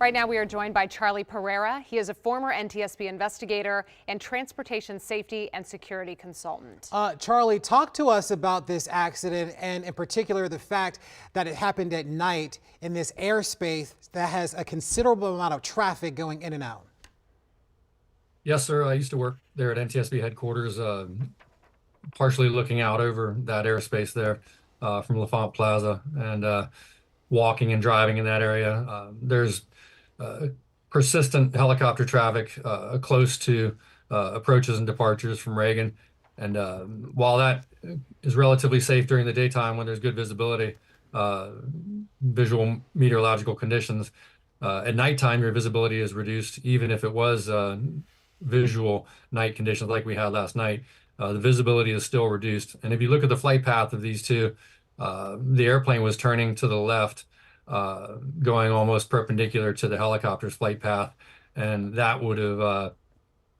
Right now, we are joined by Charlie Pereira. He is a former NTSB investigator and transportation safety and security consultant. Charlie, talk to us about this accident and in particular the fact that it happened at night in this airspace that has a considerable amount of traffic going in and out. Yes, sir. I used to work there at NTSB headquarters, partially looking out over that airspace there from LaFont Plaza and walking and driving in that area. There's persistent helicopter traffic close to approaches and departures from Reagan. And while that is relatively safe during the daytime when there's good visibility, visual meteorological conditions, at nighttime your visibility is reduced. Even if it was visual night conditions like we had last night, the visibility is still reduced. And if you look at the flight path of these two, the airplane was turning to the left, going almost perpendicular to the helicopter's flight path. And that would have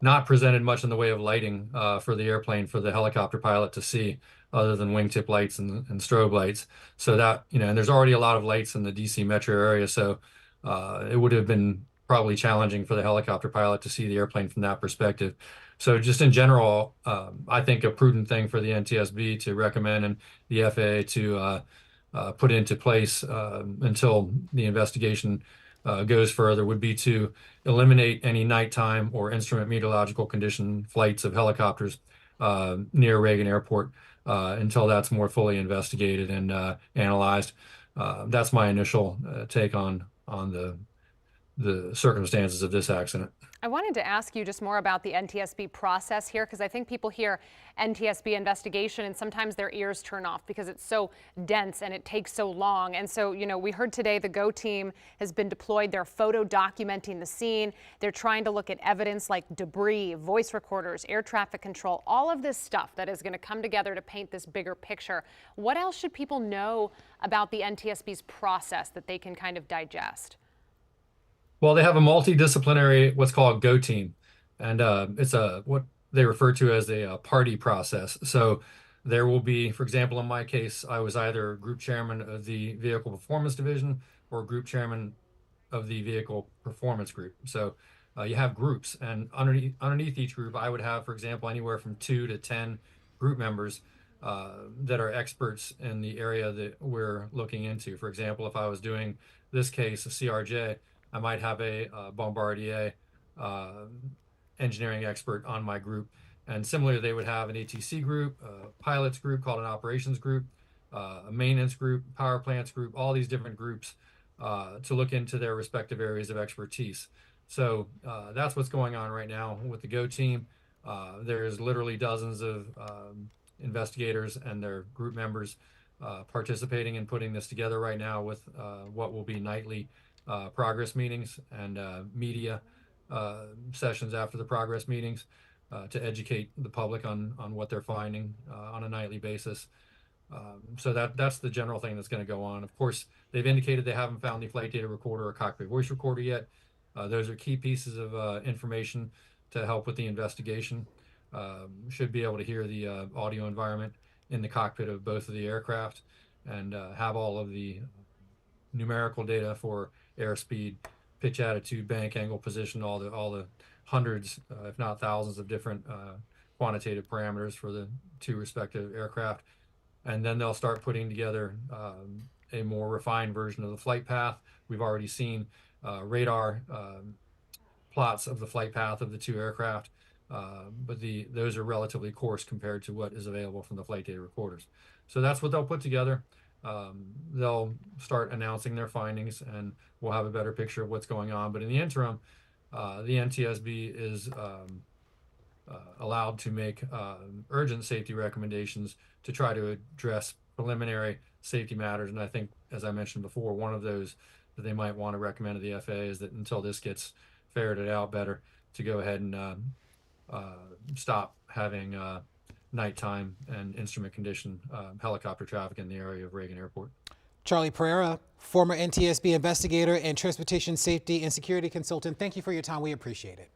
not presented much in the way of lighting for the airplane, for the helicopter pilot to see, other than wingtip lights and strobe lights. So that, and there's already a lot of lights in the DC metro area. So it would have been probably challenging for the helicopter pilot to see the airplane from that perspective. So just in general, I think a prudent thing for the NTSB to recommend and the FAA to put into place until the investigation goes further would be to eliminate any nighttime or instrument meteorological condition flights of helicopters near Reagan Airport until that's more fully investigated and analyzed. That's my initial take on the circumstances of this accident. I wanted to ask you just more about the NTSB process here, because I think people hear NTSB investigation and sometimes their ears turn off because it's so dense and it takes so long. And so, we heard today the GO team has been deployed. They're photo documenting the scene. They're trying to look at evidence like debris, voice recorders, air traffic control, all of this stuff that is going to come together to paint this bigger picture. What else should people know about the NTSB's process that they can kind of digest? Well, they have a multidisciplinary, what's called GO team, and it's what they refer to as a party process. So there will be, for example, in my case, I was either group chairman of the Vehicle Performance Division or group chairman of the Vehicle Performance Group. So you have groups, and underneath each group, I would have, for example, anywhere from 2 to 10 group members that are experts in the area that we're looking into. For example, if I was doing this case, a CRJ, I might have a Bombardier engineering expert on my group. And similarly, they would have an ATC group, a pilots group called an operations group, a maintenance group, power plants group, all these different groups to look into their respective areas of expertise. So that's what's going on right now with the GO team. There's literally dozens of investigators and their group members participating in putting this together right now with what will be nightly progress meetings and media sessions after the progress meetings to educate the public on what they're finding on a nightly basis. So that's the general thing that's going to go on. Of course, they've indicated they haven't found the flight data recorder or cockpit voice recorder yet. Those are key pieces of information to help with the investigation. Should be able to hear the audio environment in the cockpit of both of the aircraft and have all of the numerical data for airspeed, pitch attitude, bank angle, position, all the hundreds, if not thousands of different quantitative parameters for the two respective aircraft. And then they'll start putting together a more refined version of the flight path. We've already seen radar plots of the flight path of the two aircraft, but those are relatively coarse compared to what is available from the flight data recorders. So that's what they'll put together. They'll start announcing their findings and we'll have a better picture of what's going on. But in the interim, the NTSB is allowed to make urgent safety recommendations to try to address preliminary safety matters. And I think, as I mentioned before, one of those that they might want to recommend to the FAA is that until this gets ferreted out better, to go ahead and stop having nighttime and instrument condition helicopter traffic in the area of Reagan Airport. Charlie Pereira, former NTSB investigator and transportation safety and security consultant, thank you for your time. We appreciate it.